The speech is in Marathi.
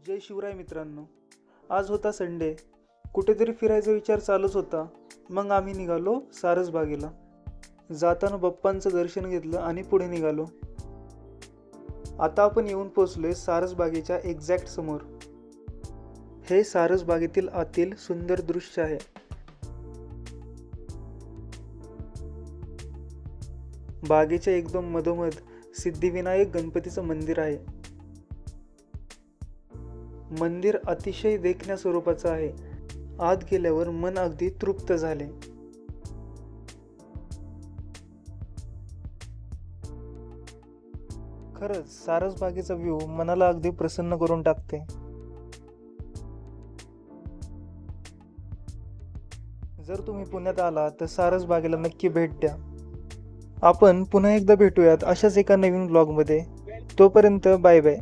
जय शिवराय मित्रांनो. आज होता संडे. कुठेतरी फिरायचा विचार चालूच होता. मग आम्ही निघालो सारसबागेला. जाताना बाप्पांचं दर्शन घेतलं आणि पुढे निघालो. आता आपण येऊन पोचलोय सारसबागेच्या एक्झॅक्ट समोर. हे सारसबागेतील आतील सुंदर दृश्य आहे. बागेच्या एकदम मधोमध सिद्धिविनायक गणपतीचं मंदिर आहे. मंदिर अतिशय देखण्या स्वरूपाचं आहे. आत गेल्यावर मन अगदी तृप्त झाले. खरंच सारसबागेचा व्ह्यू मनाला अगदी प्रसन्न करून टाकते. जर तुम्ही पुण्यात आला तर सारसबागेला नक्की भेट द्या. आपण पुन्हा एकदा भेटूयात अशाच एका नवीन ब्लॉगमध्ये. तोपर्यंत बाय बाय.